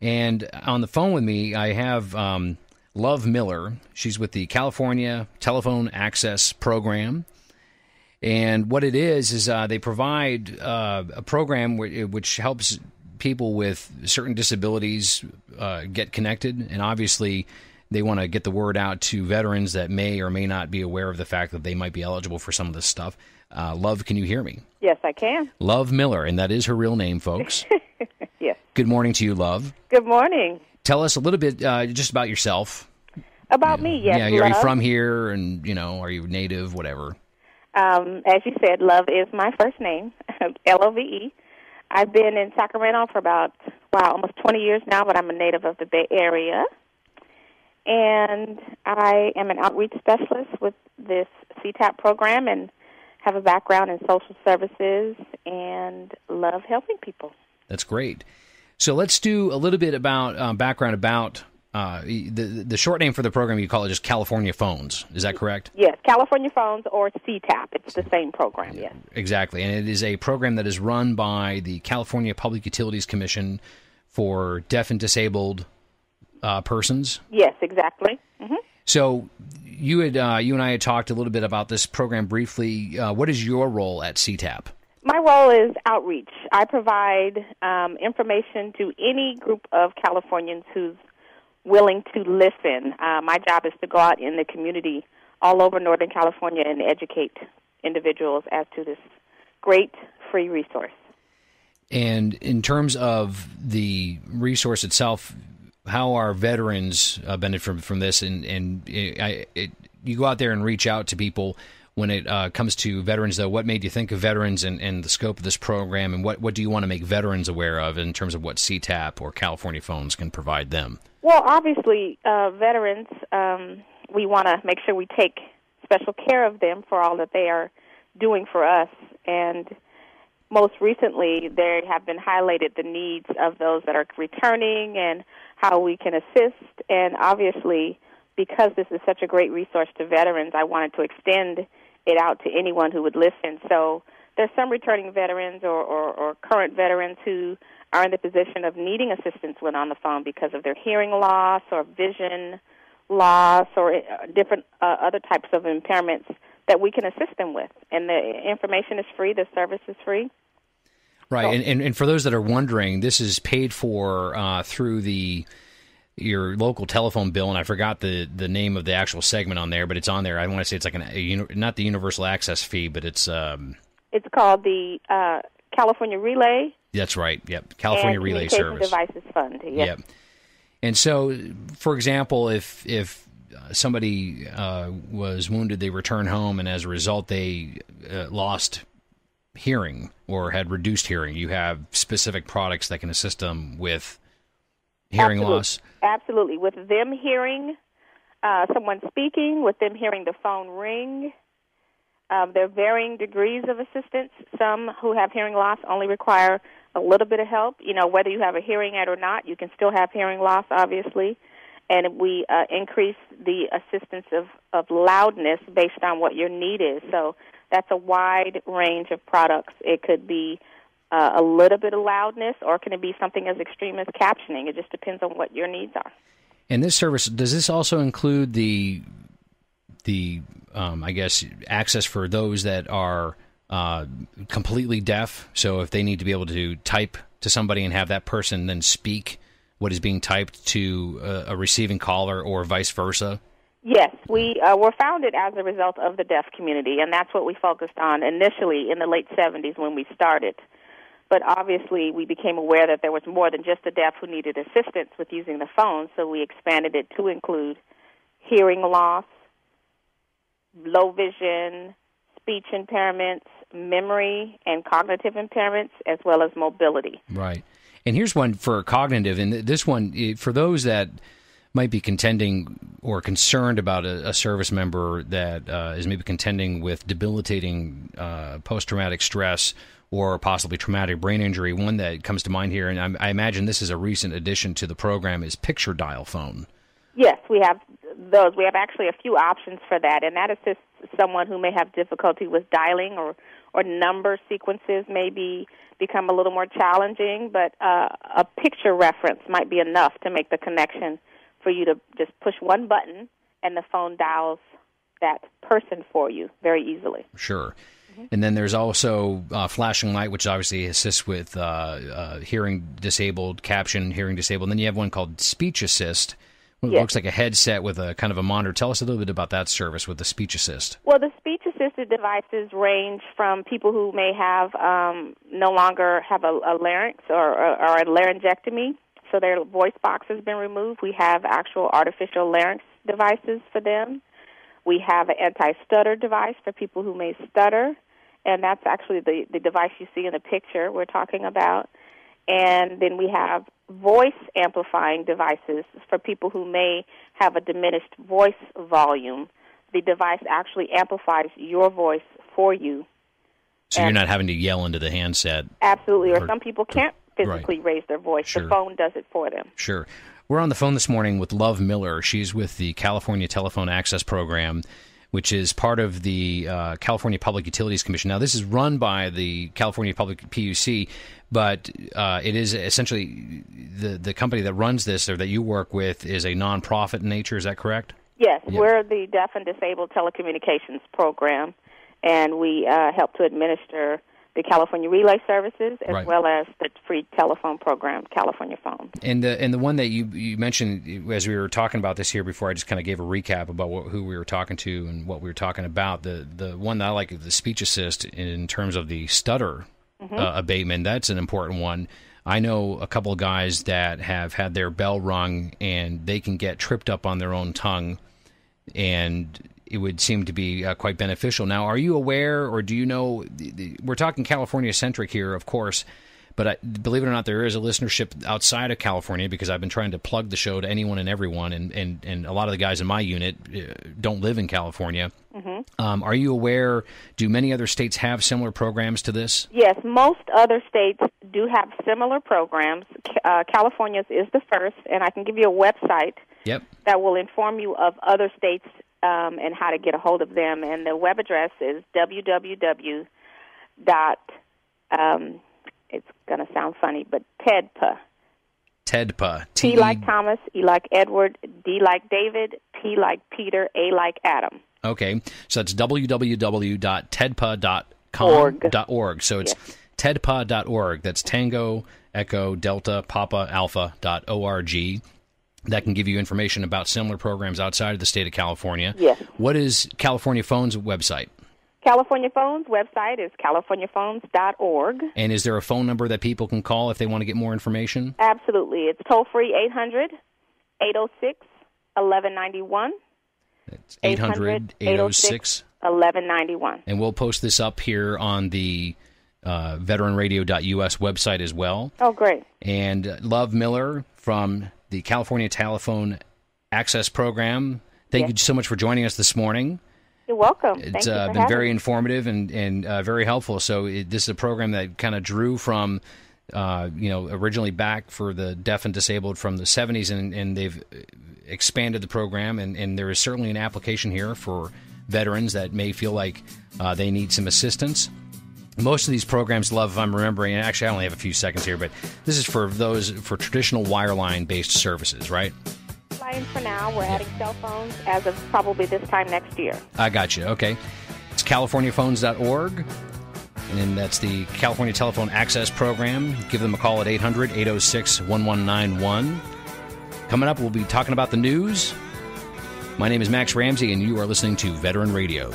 And on the phone with me, I have Love Miller. She's with the California Telephone Access Program. And what it is they provide a program which helps people with certain disabilities get connected. And obviously, they want to get the word out to veterans that may or may not be aware of the fact that they might be eligible for some of this stuff. Love, can you hear me? Yes, I can. Love Miller, and that is her real name, folks. Yes. Good morning to you, Love. Good morning. Tell us a little bit just about yourself. About me, yes. Yeah, are you from here, and, are you native, whatever? As you said, Love is my first name, Love. I've been in Sacramento for about, almost 20 years now, but I'm a native of the Bay Area. And I am an outreach specialist with this CTAP program and have a background in social services and love helping people. That's great. So let's do a little bit about background about the short name for the program. You call it just California Phones. Is that correct? Yes, California Phones or CTAP. It's the same program, yes. Exactly. And it is a program that is run by the California Public Utilities Commission for deaf and disabled persons. Yes, exactly. Mm-hmm. So you and I had talked a little bit about this program briefly. What is your role at CTAP? My role is outreach. I provide information to any group of Californians who's willing to listen. My job is to go out in the community all over Northern California and educate individuals as to this great free resource. And in terms of the resource itself, how are veterans benefit from this? And you go out there and reach out to people. When it comes to veterans, though, what made you think of veterans and the scope of this program, and what do you want to make veterans aware of in terms of what CTAP or California Phones can provide them? Well, obviously, veterans, we want to make sure we take special care of them for all that they are doing for us. And most recently, there have been highlighted the needs of those that are returning and how we can assist. And obviously, because this is such a great resource to veterans, I wanted to extend it out to anyone who would listen. So there's some returning veterans or current veterans who are in the position of needing assistance when on the phone because of their hearing loss or vision loss or different other types of impairments that we can assist them with. And the information is free. The service is free. Right. So, and for those that are wondering, this is paid for through your local telephone bill, and I forgot the name of the actual segment on there, but it's on there. I want to say it's like not the universal access fee, but it's called the California Relay. That's right. Yep, California Relay Service. Devices Fund. Yep. And so, for example, if somebody was wounded, they return home, and as a result, they lost hearing or had reduced hearing, you have specific products that can assist them with hearing loss? Absolutely. With them hearing someone speaking, with them hearing the phone ring, there are varying degrees of assistance. Some who have hearing loss only require a little bit of help. Whether you have a hearing aid or not, you can still have hearing loss, obviously. And we increase the assistance of loudness based on what your need is. So that's a wide range of products. It could be a little bit of loudness, or can it be something as extreme as captioning? It just depends on what your needs are. And this service, does this also include the I guess, access for those that are completely deaf? So if they need to be able to type to somebody and have that person then speak what is being typed to a receiving caller or vice versa? Yes, we were founded as a result of the deaf community, and that's what we focused on initially in the late 70s when we started. But obviously, we became aware that there was more than just the deaf who needed assistance with using the phone, so we expanded it to include hearing loss, low vision, speech impairments, memory and cognitive impairments, as well as mobility. Right. And here's one for cognitive, and this one, for those that might be contending or concerned about a service member that is maybe contending with debilitating post-traumatic stress or possibly traumatic brain injury. One that comes to mind here, and I imagine this is a recent addition to the program, is Picture Dial Phone. Yes, we have those. We have actually a few options for that, and that assists someone who may have difficulty with dialing or or number sequences maybe become a little more challenging, but a picture reference might be enough to make the connection for you to just push one button and the phone dials that person for you very easily. Sure. And then there's also flashing light, which obviously assists with hearing disabled, caption hearing disabled. And then you have one called Speech Assist. It looks like a headset with a kind of a monitor. Tell us a little bit about that service with the Speech Assist. Well, the speech-assisted devices range from people who may have no longer have a larynx or a laryngectomy, so their voice box has been removed. We have actual artificial larynx devices for them. We have an anti-stutter device for people who may stutter, and that's actually the device you see in the picture we're talking about. And then we have voice-amplifying devices for people who may have a diminished voice volume. The device actually amplifies your voice for you. So you're not having to yell into the handset. Absolutely, or some people can't physically raise their voice. Sure. The phone does it for them. Sure. We're on the phone this morning with Love Miller. She's with the California Telephone Access Program, which is part of the California Public Utilities Commission. Now, this is run by the California Public PUC, but it is essentially the company that runs this or that you work with is a nonprofit in nature. Is that correct? Yes, we're the Deaf and Disabled Telecommunications Program, and we help to administer the California Relay Services as well as the free telephone program, California Phone. And the one that you mentioned as we were talking about this here before, I just kind of gave a recap about who we were talking to and what we were talking about. The one that I like, the Speech Assist, in terms of the stutter abatement, that's an important one. I know a couple of guys that have had their bell rung and they can get tripped up on their own tongue, and it would seem to be quite beneficial. Now, are you aware, or do you know, we're talking California-centric here, of course, but believe it or not, there is a listenership outside of California, because I've been trying to plug the show to anyone and everyone, and a lot of the guys in my unit don't live in California. Are you aware, do many other states have similar programs to this? Yes, most other states do have similar programs. California's is the first, and I can give you a website that will inform you of other states and how to get a hold of them. And the web address is www. It's going to sound funny, but TEDPA. TEDPA. T like Thomas, E like Edward, D like David, P like Peter, A like Adam. Okay, so it's www.tedpa.com.org. So it's tedpa.org. That's Tango, Echo, Delta, Papa, Alpha.org. That can give you information about similar programs outside of the state of California. Yes. What is California Phone's website? California Phone's website is californiaphones.org. And is there a phone number that people can call if they want to get more information? Absolutely. It's toll-free 800-806-1191. It's 800-806-1191. And we'll post this up here on the veteranradio.us website as well. Oh, great. And Love Miller from the California Telephone Access Program, thank you so much for joining us this morning. You're welcome. It's been very informative and very helpful. So this is a program that kind of drew from, originally back for the deaf and disabled from the 70s, and they've expanded the program, and there is certainly an application here for veterans that may feel like they need some assistance. Most of these programs, Love, if I'm remembering, and actually I only have a few seconds here, but this is for those for traditional wireline-based services, right? Wireline for now. We're adding cell phones as of probably this time next year. I got you. Okay. It's californiaphones.org, and that's the California Telephone Access Program. Give them a call at 800-806-1191. Coming up, we'll be talking about the news. My name is Max Ramsey, and you are listening to Veteran Radio.